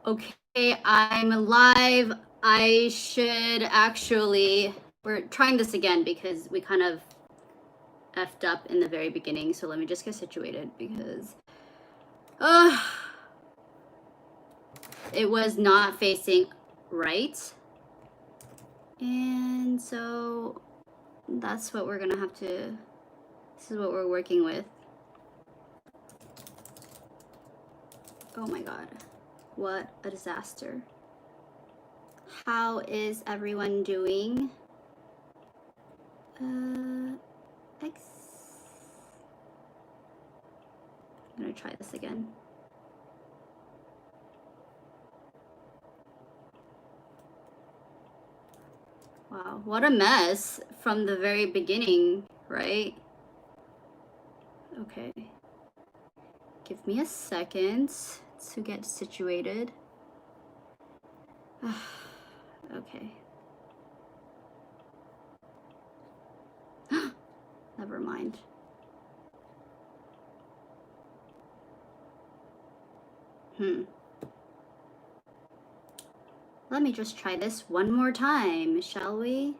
Okay, I'm live. I should actually... We're trying this again because we kind of effed up in the very beginning. So let me just get situated because... it was not facing right. And so that's what we're gonna have to... This is what we're working with. Oh my god. What a disaster. How is everyone doing? X. I'm gonna try this again. Wow, what a mess from the very beginning, right? Okay. Give me a second to get situated. Okay. Never mind. Let me just try this one more time, shall we?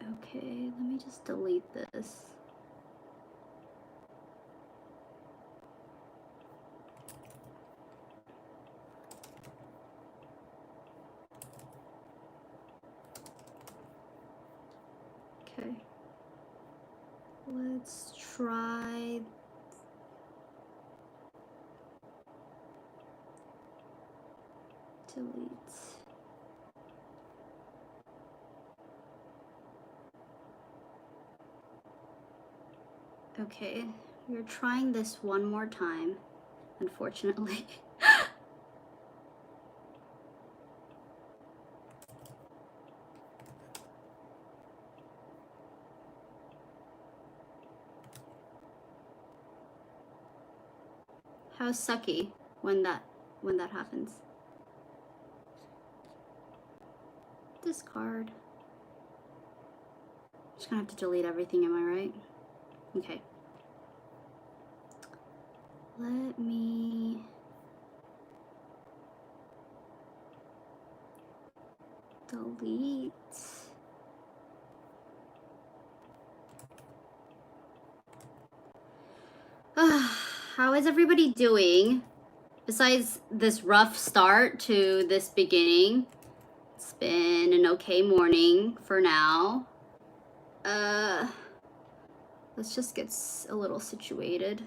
Okay, let me just delete this. Okay. Let's try... Delete. Okay, we're trying this one more time, unfortunately. How sucky when that happens. Discard. Just gonna have to delete everything, am I right? Okay. Let me... delete. How is everybody doing? Besides this rough start to this beginning, it's been an okay morning for now. Let's just get a little situated.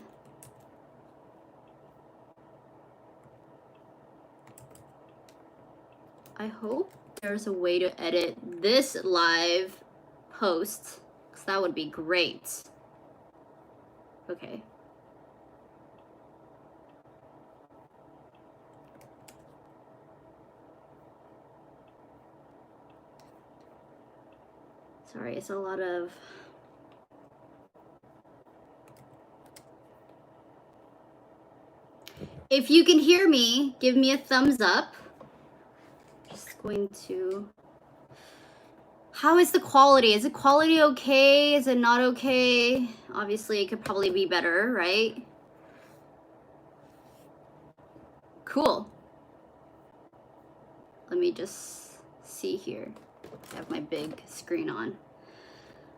I hope there's a way to edit this live post, because that would be great. Okay. Sorry, it's a lot of... If you can hear me, give me a thumbs up. Just going to... How is the quality? Is the quality okay? Is it not okay? Obviously, it could probably be better, right? Cool. Let me just see here. I have my big screen on.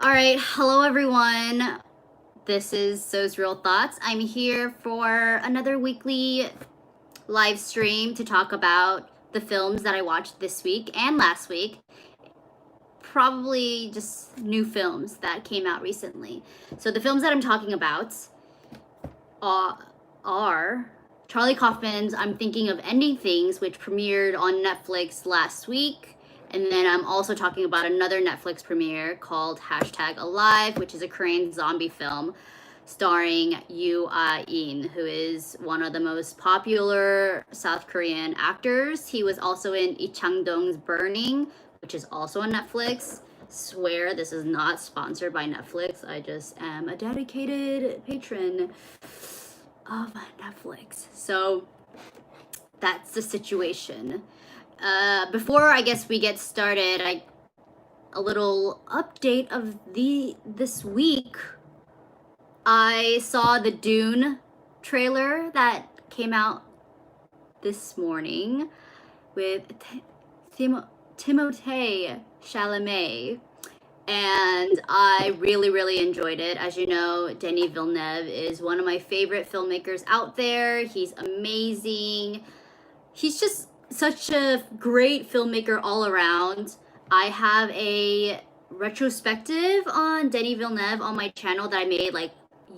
All right, hello everyone. This is So's Real Thoughts. I'm here for another weekly live stream to talk about the films that I watched this week and last week. Probably just new films that came out recently. So the films that I'm talking about are Charlie Kaufman's I'm Thinking of Ending Things, which premiered on Netflix last week. And then I'm also talking about another Netflix premiere called #Alive, which is a Korean zombie film starring Yoo Ah-in, who is one of the most popular South Korean actors. He was also in Lee Chang-dong's Burning, which is also on Netflix. Swear this is not sponsored by Netflix. I just am a dedicated patron of Netflix. So that's the situation. Before I guess we get started, a little update of this week. I saw the Dune trailer that came out this morning with Timothée Chalamet, and I really, really enjoyed it. As you know, Denis Villeneuve is one of my favorite filmmakers out there. He's amazing. He's just such a great filmmaker all around. I have a retrospective on Denis Villeneuve on my channel that I made like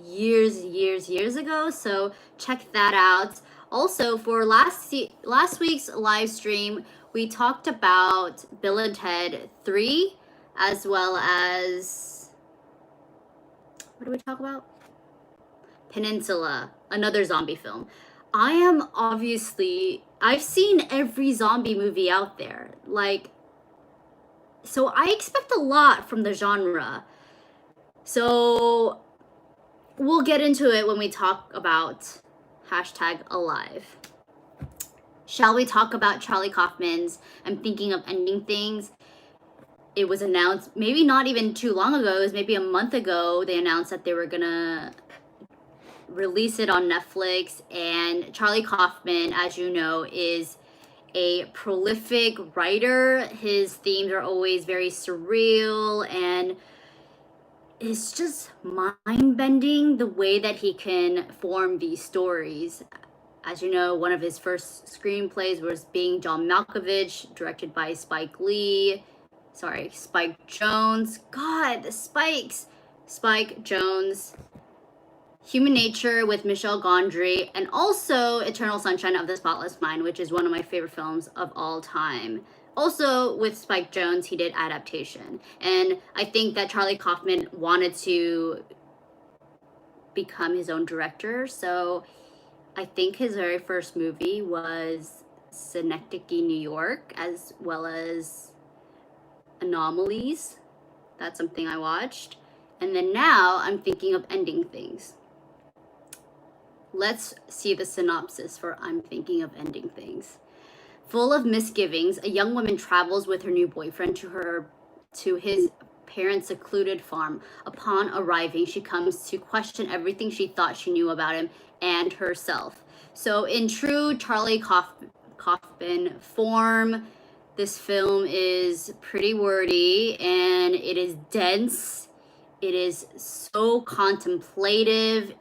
years ago, so check that out. Also, for last week's live stream, we talked about Bill and Ted 3, as well as, what did we talk about? Peninsula, another zombie film. I've seen every zombie movie out there. Like, so I expect a lot from the genre. So we'll get into it when we talk about #alive. Shall we talk about Charlie Kaufman's I'm Thinking of Ending Things? It was announced maybe not even too long ago. It was maybe a month ago. They announced that they were gonna release it on Netflix. And Charlie Kaufman, as you know, is a prolific writer. His themes are always very surreal, and it's just mind-bending the way that he can form these stories. As you know, one of his first screenplays was Being John Malkovich, directed by Spike Jonze. God, the Spikes. Spike Jonze. Human Nature with Michel Gondry, and also Eternal Sunshine of the Spotless Mind, which is one of my favorite films of all time. Also, with Spike Jonze, he did Adaptation. And I think that Charlie Kaufman wanted to become his own director, so I think his very first movie was Synecdoche, New York, as well as Anomalies. That's something I watched. And then now I'm Thinking of Ending Things. Let's see the synopsis for I'm Thinking of Ending Things. Full of misgivings, a young woman travels with her new boyfriend to his parents' secluded farm. Upon arriving, she comes to question everything she thought she knew about him and herself. So in true Charlie Kaufman form, this film is pretty wordy and it is dense. It is so contemplative.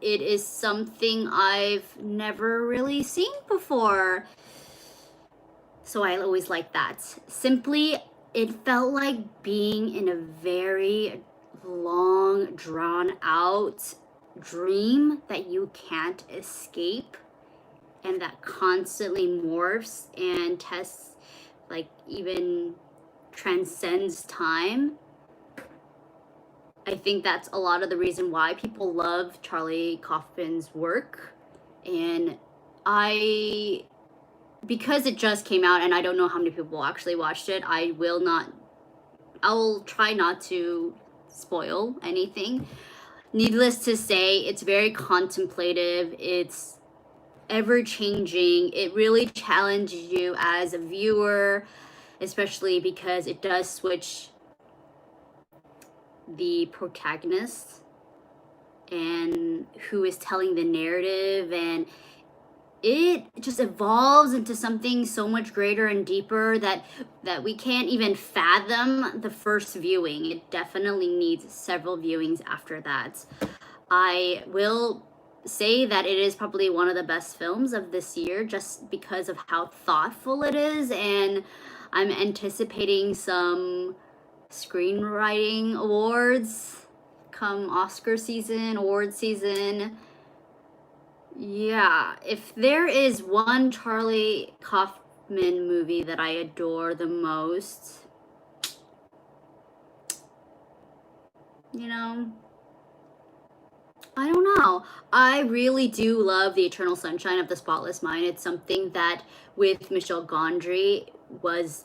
It is something I've never really seen before. So I always like that. Simply, it felt like being in a very long, drawn out dream that you can't escape, and that constantly morphs and tests, like even transcends time. I think that's a lot of the reason why people love Charlie Kaufman's work. And because it just came out and I don't know how many people actually watched it, I will try not to spoil anything. Needless to say, it's very contemplative. It's ever changing. It really challenges you as a viewer, especially because it does switch the protagonist and who is telling the narrative, and it just evolves into something so much greater and deeper that we can't even fathom the first viewing. It definitely needs several viewings after that. I will say that it is probably one of the best films of this year just because of how thoughtful it is, and I'm anticipating some screenwriting awards come Oscar season, award season. Yeah, if there is one Charlie Kaufman movie that I adore the most, you know, I don't know. I really do love The Eternal Sunshine of the Spotless Mind. It's something that with Michel Gondry was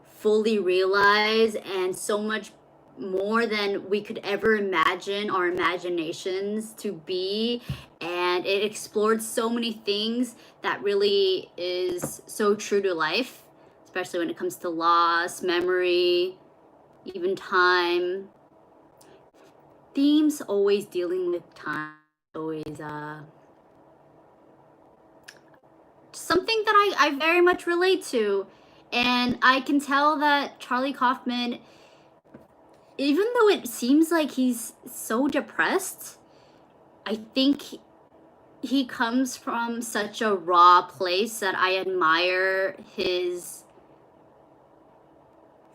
fully realized, and so much more than we could ever imagine our imaginations to be. And it explored so many things that really is so true to life, especially when it comes to loss, memory, even time. Themes always dealing with time, always something that I very much relate to. And I can tell that Charlie Kaufman, even though it seems like he's so depressed, I think he comes from such a raw place that I admire his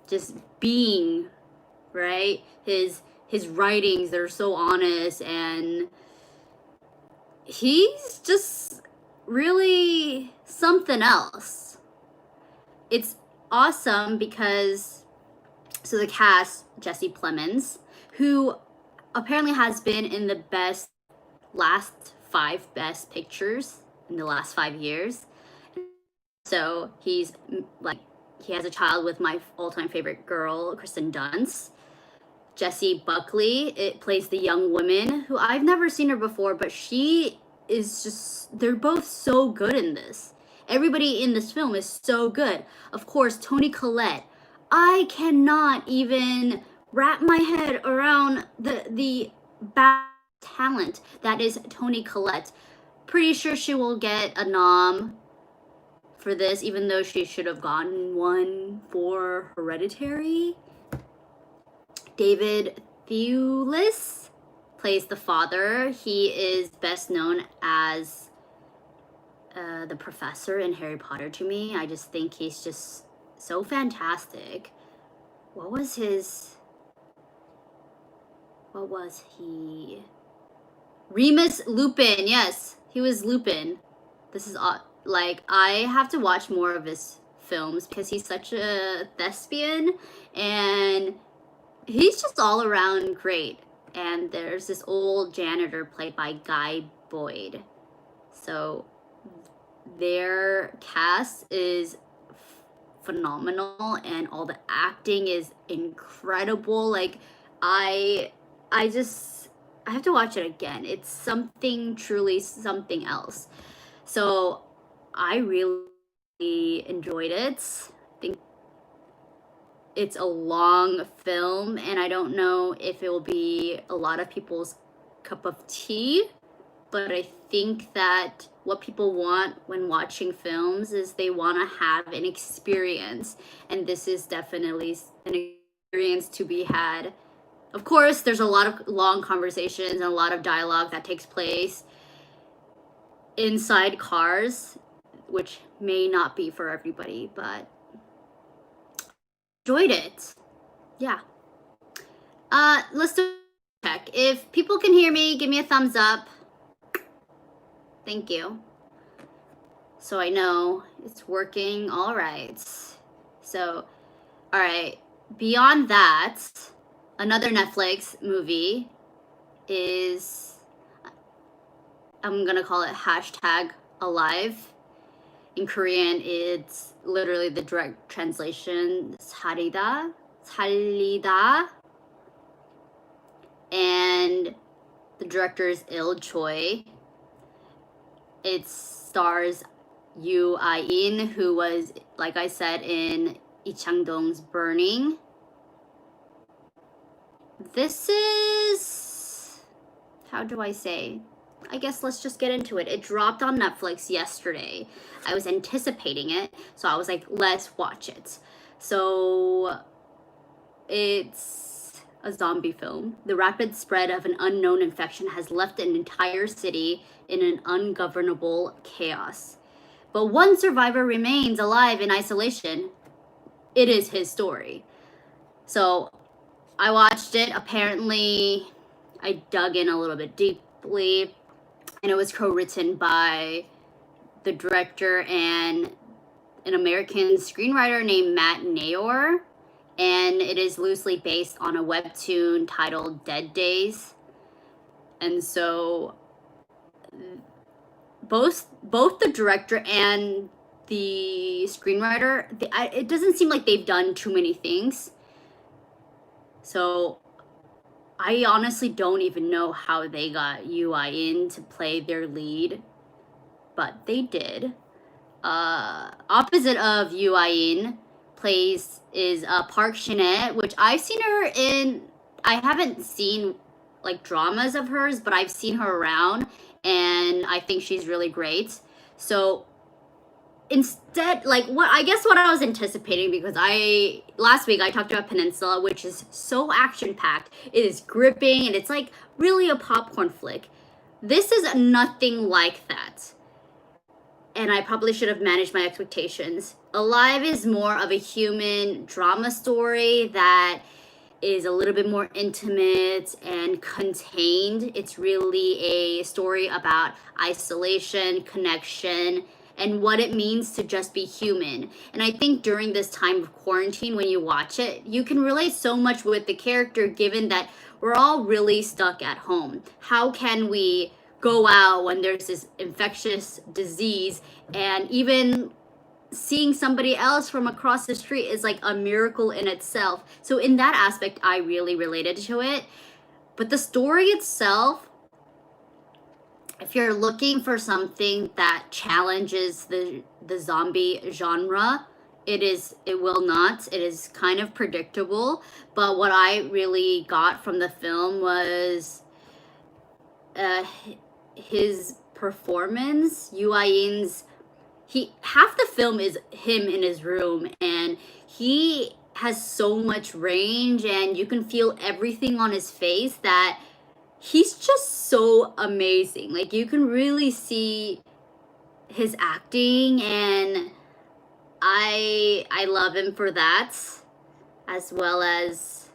just being, right? His writings, they're so honest, and he's just really something else. It's awesome because so the cast, Jesse Plemons, who apparently has been in the last 5 best pictures in the last 5 years. So he's like, he has a child with my all-time favorite girl, Kristen Dunst. Jessie Buckley, it plays the young woman who I've never seen her before, but she is just, they're both so good in this. Everybody in this film is so good. Of course, Toni Collette. I cannot even wrap my head around the bad talent that is Toni Collette. Pretty sure she will get a nom for this, even though she should have gotten one for Hereditary. David Thewlis plays the father. He is best known as the professor in Harry Potter to me. I just think he's just so fantastic. What was he? Remus Lupin. Yes, he was Lupin. This is like, I have to watch more of his films because he's such a thespian and he's just all around great. And there's this old janitor played by Guy Boyd. So their cast is phenomenal and all the acting is incredible. Like, I have to watch it again. It's truly something else. So I really enjoyed it. I think it's a long film, and I don't know if it will be a lot of people's cup of tea, but I think that what people want when watching films is they want to have an experience, and this is definitely an experience to be had. Of course, there's a lot of long conversations and a lot of dialogue that takes place inside cars, which may not be for everybody, but enjoyed it. Yeah. Let's do a check. If people can hear me, give me a thumbs up. Thank you. So I know it's working all right. So, all right. Beyond that, another Netflix movie is, I'm gonna call it #alive. In Korean, it's literally the direct translation, 살리다. And the director is Il Choi. It stars Yoo Ah-in, who was, like I said, in Lee Chang-dong's Burning. This is, how do I say? I guess let's just get into it. It dropped on Netflix yesterday. I was anticipating it, so I was like, let's watch it. So it's a zombie film. The rapid spread of an unknown infection has left an entire city in an ungovernable chaos. But one survivor remains alive in isolation. It is his story. So I watched it. Apparently, I dug in a little bit deeply, and it was co-written by the director and an American screenwriter named Matt Nayor, and it is loosely based on a webtoon titled Dead Days. And so both the director and the screenwriter, it doesn't seem like they've done too many things. So I honestly don't even know how they got Yoo Ah-in to play their lead, but they did. Opposite of Yoo Ah-in is Park Shin-hye, which I've seen her in. I haven't seen like dramas of hers, but I've seen her around, and I think she's really great. So instead, like, what I was anticipating, because last week I talked about Peninsula, which is so action packed. It is gripping and it's like really a popcorn flick. This is nothing like that. And I probably should have managed my expectations. Alive is more of a human drama story that is a little bit more intimate and contained. It's really a story about isolation, connection, and what it means to just be human. And I think during this time of quarantine, when you watch it, you can relate so much with the character, given that we're all really stuck at home. How can we go out when there's this infectious disease? And even seeing somebody else from across the street is like a miracle in itself. So in that aspect, I really related to it. But the story itself, if you're looking for something that challenges the zombie genre, it will not. It is kind of predictable. But what I really got from the film was his performance. Yu Yin's, half the film is him in his room, and he has so much range, and you can feel everything on his face, that he's just so amazing. Like, you can really see his acting, and I love him for that, as well as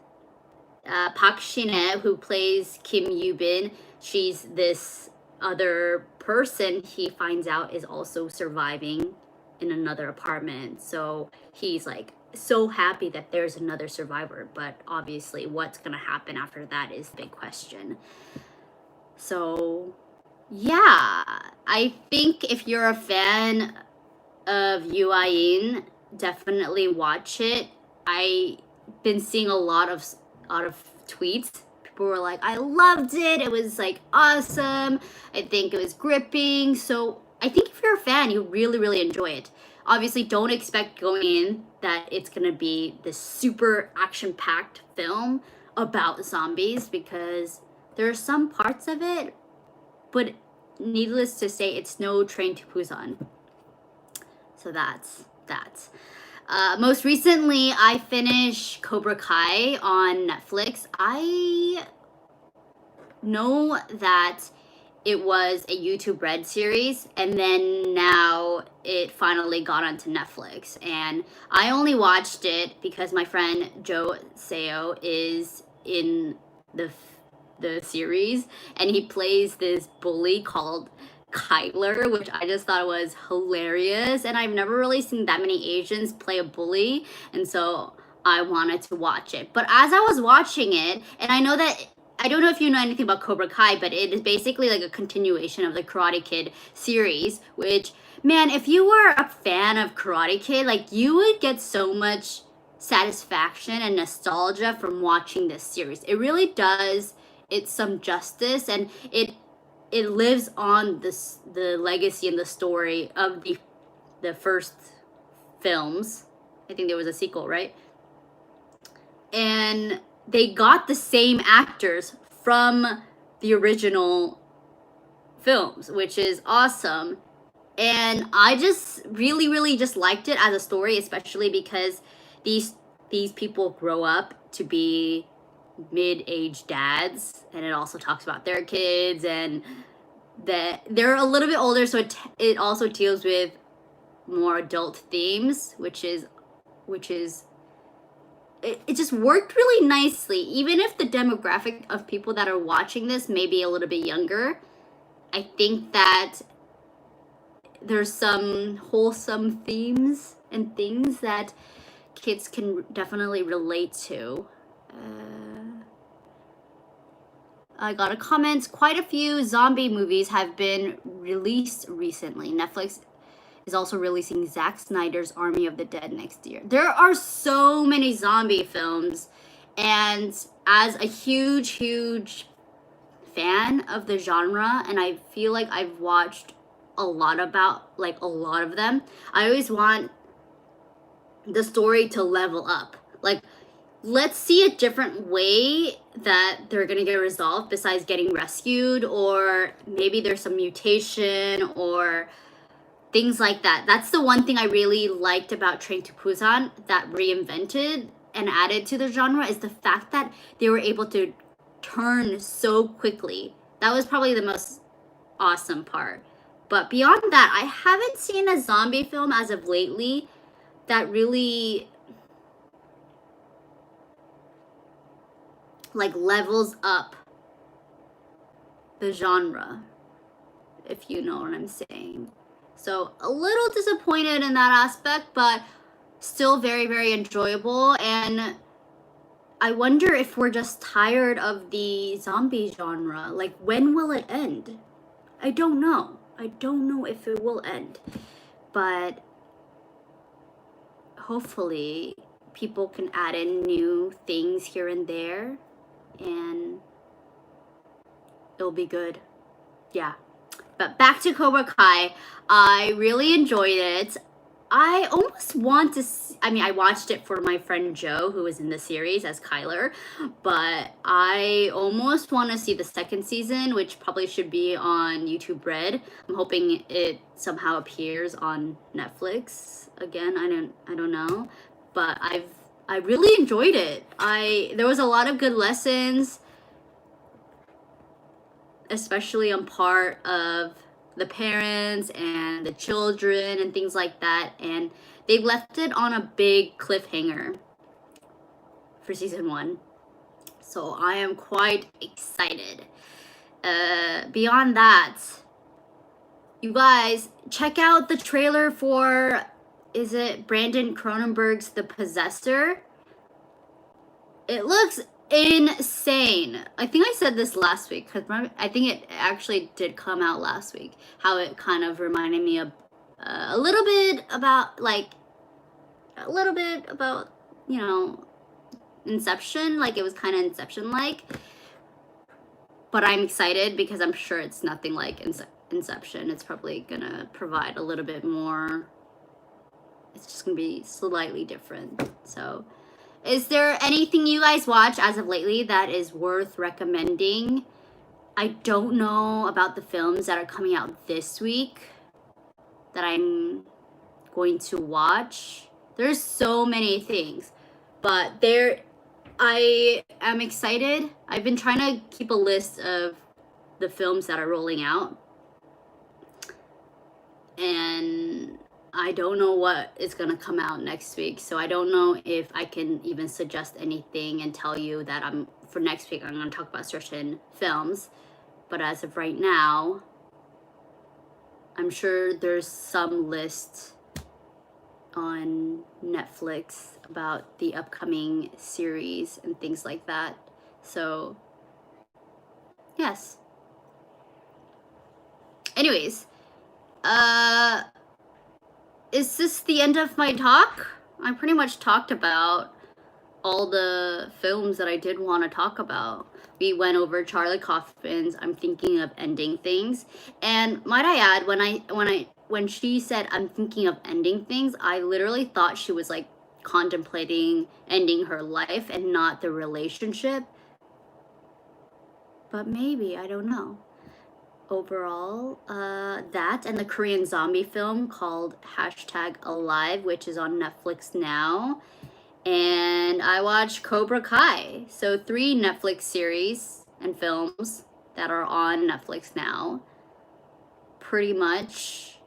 Park Shin-hye, who plays Kim Yoo-bin. She's this other person he finds out is also surviving in another apartment. So he's like so happy that there's another survivor, but obviously what's gonna happen after that is the big question. So yeah, I think if you're a fan of Yu Yin, definitely watch it. I've been seeing a lot of tweets. People were like, I loved it. It was like awesome. I think it was gripping. So I think if you're a fan, you really, really enjoy it. Obviously, don't expect going in that it's going to be this super action-packed film about zombies, because there are some parts of it, but needless to say, it's no Train to Busan. So that's that. Most recently, I finished Cobra Kai on Netflix. I know that it was a YouTube Red series, and then now it finally got onto Netflix. And I only watched it because my friend Joe Seo is in the series, and he plays this bully called Kyler, which I just thought was hilarious. And I've never really seen that many Asians play a bully, and so I wanted to watch it. But as I was watching it, and I don't know if you know anything about Cobra Kai, but it is basically like a continuation of the Karate Kid series, which, man, if you were a fan of Karate Kid, like, you would get so much satisfaction and nostalgia from watching this series. It really does it some justice, and it lives on the legacy and the story of the first films. I think there was a sequel, right? And they got the same actors from the original films, which is awesome. And I just really, really just liked it as a story, especially because these people grow up to be mid-aged dads, and it also talks about their kids, and that they're a little bit older, so it also deals with more adult themes, which is it just worked really nicely. Even if the demographic of people that are watching this may be a little bit younger, I think that there's some wholesome themes and things that kids can definitely relate to. I got a comment. Quite a few zombie movies have been released recently. Netflix is also releasing Zack Snyder's Army of the Dead next year. There are so many zombie films, and as a huge, huge fan of the genre, and I feel like I've watched a lot of them, I always want the story to level up. Like, let's see a different way that they're gonna get resolved besides getting rescued, or maybe there's some mutation, or things like that. That's the one thing I really liked about Train to Busan that reinvented and added to the genre, is the fact that they were able to turn so quickly. That was probably the most awesome part. But beyond that, I haven't seen a zombie film as of lately that really like levels up the genre, if you know what I'm saying. So a little disappointed in that aspect, but still very, very enjoyable. And I wonder if we're just tired of the zombie genre. Like, when will it end? I don't know. I don't know if it will end. But hopefully people can add in new things here and there, and it'll be good. Yeah. But back to Cobra Kai. I really enjoyed it. I almost want to I watched it for my friend Joe, who was in the series as Kyler, but I almost want to see the second season, which probably should be on YouTube Red. I'm hoping it somehow appears on Netflix again. I don't know, but I really enjoyed it. There was a lot of good lessons, especially on part of the parents and the children and things like that, and they left it on a big cliffhanger for season 1, so I am quite excited. Beyond that, you guys check out the trailer for, is it Brandon Cronenberg's The Possessor? It looks insane. I think I said this last week, because I think it actually did come out last week, how it kind of reminded me of a little bit about you know, Inception. Like, it was kind of Inception like, but I'm excited because I'm sure it's nothing like Inception. It's probably gonna provide a little bit more. It's just gonna be slightly different. So is there anything you guys watch as of lately that is worth recommending? I don't know about the films that are coming out this week that I'm going to watch. There's so many things, but I am excited. I've been trying to keep a list of the films that are rolling out, and I don't know what is going to come out next week, so I don't know if I can even suggest anything and tell you that for next week I'm going to talk about certain films. But as of right now, I'm sure there's some list on Netflix about the upcoming series and things like that. So, yes. Anyways, is this the end of my talk? I pretty much talked about all the films that I did want to talk about. We went over Charlie Kaufman's I'm Thinking of Ending Things. And might I add, when she said I'm thinking of ending things, I literally thought she was like contemplating ending her life and not the relationship. But maybe, I don't know. Overall, that and the Korean zombie film called #Alive, which is on Netflix now. And I watched Cobra Kai. So 3 Netflix series and films that are on Netflix now. Pretty much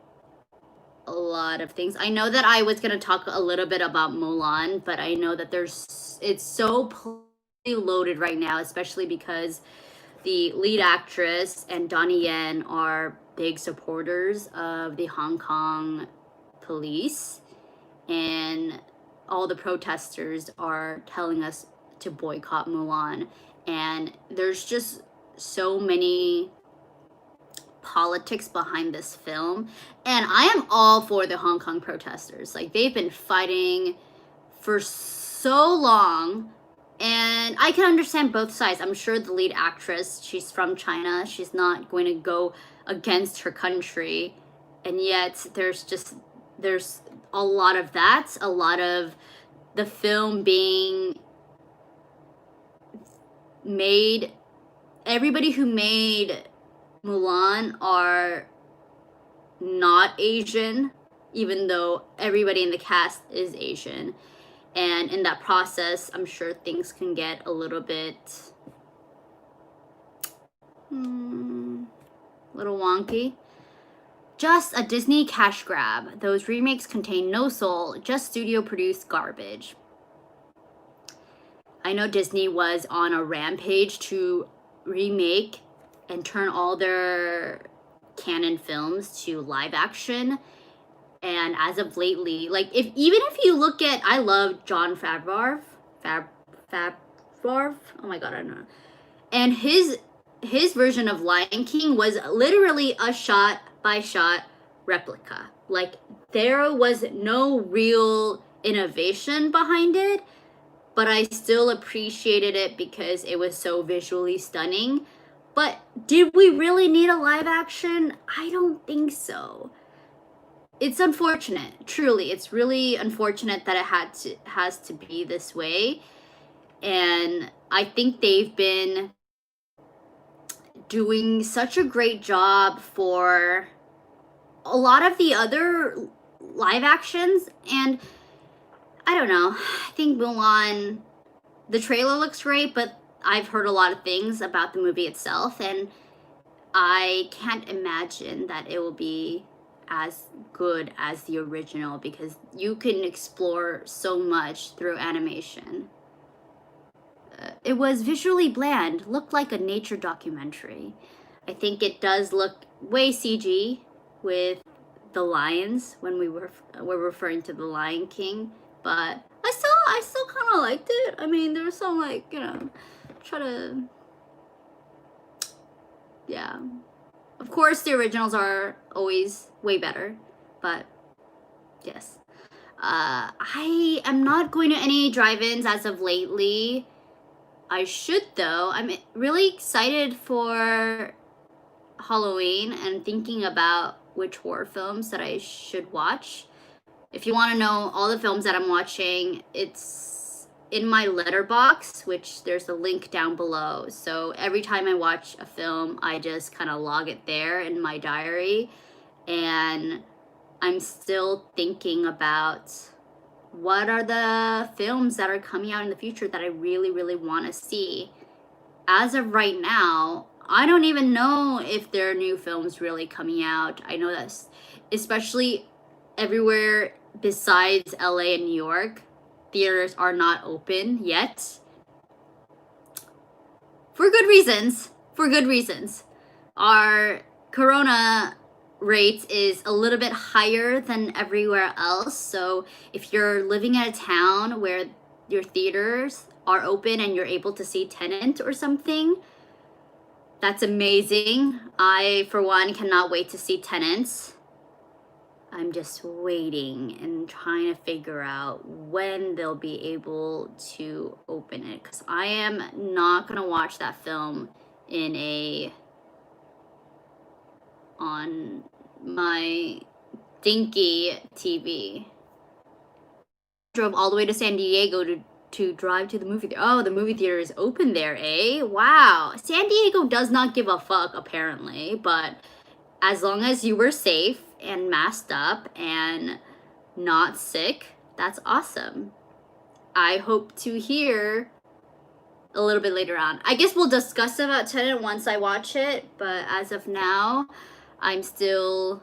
a lot of things. I know that I was going to talk a little bit about Mulan, but I know that it's so loaded right now, especially because the lead actress and Donnie Yen are big supporters of the Hong Kong police, and all the protesters are telling us to boycott Mulan. And there's just so many politics behind this film, and I am all for the Hong Kong protesters. Like, they've been fighting for so long, and I can understand both sides. I'm sure the lead actress, she's from China, she's not going to go against her country, and yet there's a lot of that, a lot of the film being made, everybody who made Mulan are not Asian, even though everybody in the cast is Asian. And in that process, I'm sure things can get a little bit little wonky. Just a Disney cash grab. Those remakes contain no soul, just studio produced garbage. I know Disney was on a rampage to remake and turn all their canon films to live action. And as of lately, like even if you look at, I love Jon Favreau. Oh my god, I don't know. And his version of Lion King was literally a shot by shot replica. Like there was no real innovation behind it, but I still appreciated it because it was so visually stunning. But did we really need a live action? I don't think so. It's unfortunate. Truly, it's really unfortunate that it has to be this way. And I think they've been doing such a great job for a lot of the other live actions, and I don't know, I think Mulan, the trailer looks great, but I've heard a lot of things about the movie itself, and I can't imagine that it will be as good as the original because you can explore so much through animation. It was visually bland, looked like a nature documentary. I think it does look way CG with the lions when we're referring to the Lion King, but I still kind of liked it. I mean, there was some like, you know, try to, yeah. Of course, the originals are always way better, but yes. I am not going to any drive-ins as of lately. I should though. I'm really excited for Halloween and thinking about which horror films that I should watch. If you want to know all the films that I'm watching, it's in my letterbox, which there's a link down below. So every time I watch a film, I just kind of log it there in my diary. And I'm still thinking about what are the films that are coming out in the future that I really, really want to see. As of right now, I don't even know if there are new films really coming out. I know that especially everywhere besides LA and New York, theaters are not open yet. For good reasons. For good reasons. Our corona rate is a little bit higher than everywhere else. So if you're living in a town where your theaters are open and you're able to see Tenet or something, that's amazing. I, for one, cannot wait to see Tenet. I'm just waiting and trying to figure out when they'll be able to open it, because I am not gonna watch that film on my dinky TV. Drove all the way to San Diego to drive to the movie theater. Oh, the movie theater is open there, eh? Wow. San Diego does not give a fuck, apparently, but as long as you were safe and masked up and not sick, that's awesome. I hope to hear a little bit later on. I guess we'll discuss about Tenet once I watch it, but as of now, I'm still...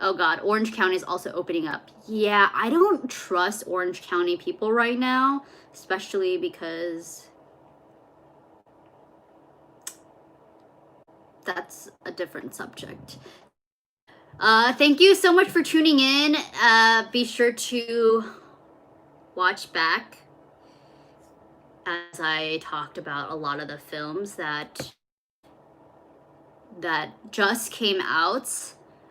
Oh god, Orange County is also opening up. Yeah, I don't trust Orange County people right now, especially because that's a different subject. Thank you so much for tuning in. Be sure to watch back as I talked about a lot of the films that just came out.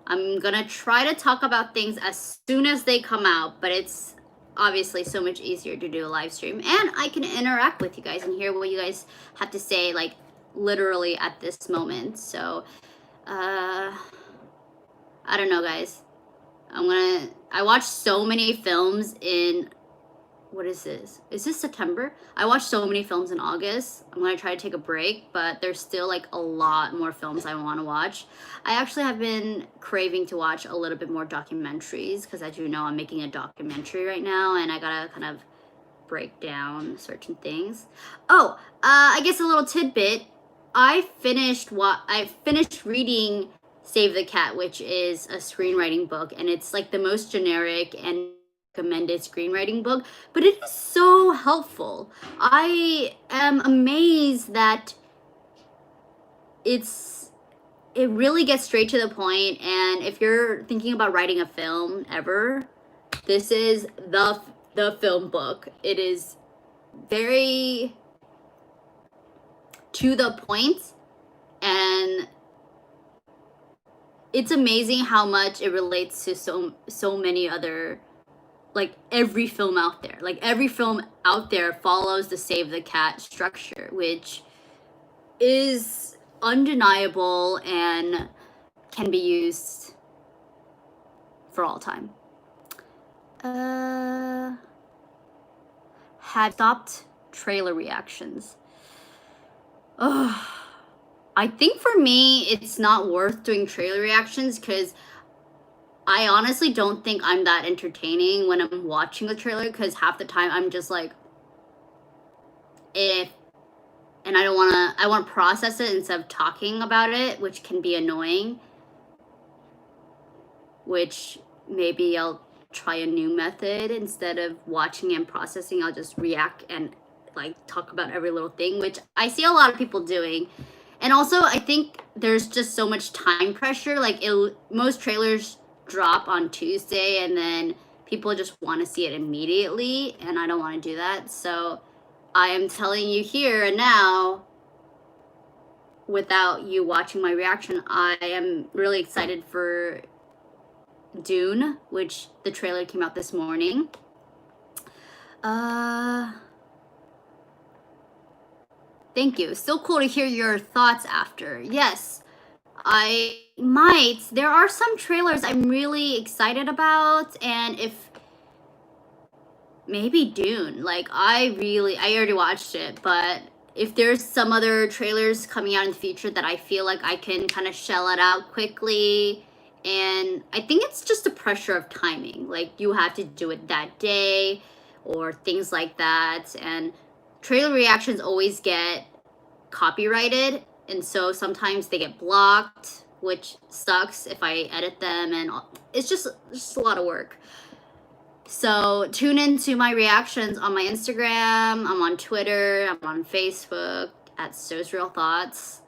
I'm gonna try to talk about things as soon as they come out, but it's obviously so much easier to do a live stream, and I can interact with you guys and hear what you guys have to say, like literally at this moment. So I don't know, guys. I watched so many films in what is this? Is this September? I watched so many films in August. I'm gonna try to take a break, but there's still like a lot more films I want to watch. I actually have been craving to watch a little bit more documentaries because, as you know, I'm making a documentary right now, and I gotta kind of break down certain things. Oh, I guess a little tidbit. I finished reading Save the Cat, which is a screenwriting book, and it's like the most generic and recommended screenwriting book, but it is so helpful. I am amazed that it really gets straight to the point, and if you're thinking about writing a film ever, this is the film book. It is very to the point, and it's amazing how much it relates to so many other, like every film out there. Like every film out there follows the Save the Cat structure, which is undeniable and can be used for all time. Have stopped trailer reactions. Ugh. I think for me, it's not worth doing trailer reactions because I honestly don't think I'm that entertaining when I'm watching a trailer, because half the time I'm just like, and I want to process it instead of talking about it, which can be annoying, which maybe I'll try a new method. Instead of watching and processing, I'll just react and like talk about every little thing, which I see a lot of people doing. And also, I think there's just so much time pressure. Like, most trailers drop on Tuesday, and then people just want to see it immediately, and I don't want to do that. So I am telling you here and now, without you watching my reaction, I am really excited for Dune, which the trailer came out this morning. Thank you. Still cool to hear your thoughts after. Yes, I might. There are some trailers I'm really excited about, and if maybe Dune. Like, I already watched it, but if there's some other trailers coming out in the future that I feel like I can kind of shell it out quickly, and I think it's just the pressure of timing. Like, you have to do it that day or things like that, and trailer reactions always get copyrighted, and so sometimes they get blocked, which sucks if I edit them, and it's just a lot of work. So tune into my reactions on my Instagram. I'm on Twitter. I'm on Facebook at So's Real Thoughts.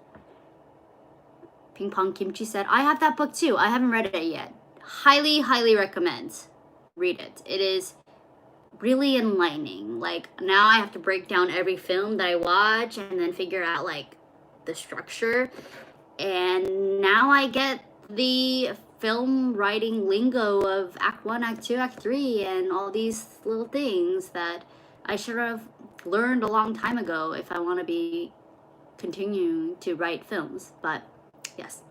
Ping Pong Kimchi said, I have that book too. I haven't read it yet. Highly, highly recommend. Read it. It is really enlightening. Like, now I have to break down every film that I watch and then figure out like the structure. And now I get the film writing lingo of Act 1, Act 2, Act 3, and all these little things that I should have learned a long time ago if I want to be continuing to write films. But yes.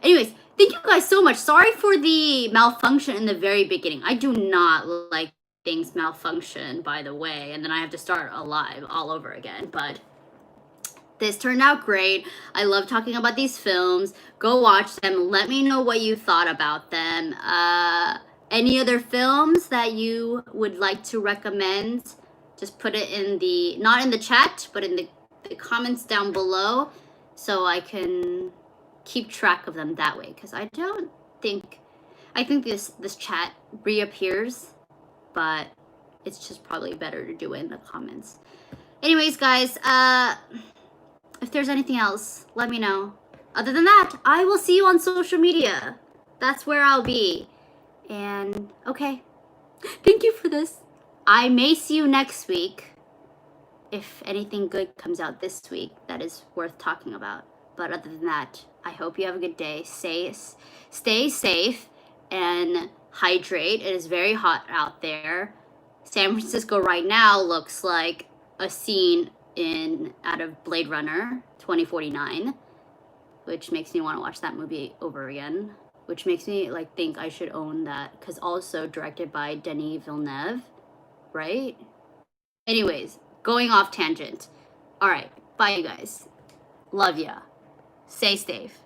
Anyways, thank you guys so much. Sorry for the malfunction in the very beginning. I do not like things malfunction, by the way, and then I have to start alive all over again. But this turned out great. I love talking about these films. Go watch them. Let me know what you thought about them. Any other films that you would like to recommend? Just put it in the, not in the chat, but in the comments down below, so I can keep track of them that way. Because I think this chat reappears, but it's just probably better to do it in the comments. Anyways, guys, if there's anything else, let me know. Other than that, I will see you on social media. That's where I'll be. And, okay. Thank you for this. I may see you next week if anything good comes out this week that is worth talking about. But other than that, I hope you have a good day. Stay safe and hydrate. It is very hot out there. San Francisco right now looks like a scene out of Blade Runner 2049, which makes me want to watch that movie over again, which makes me like think I should own that, because also directed by Denis Villeneuve, right? Anyways, going off tangent. All right. Bye, you guys. Love ya. Stay safe.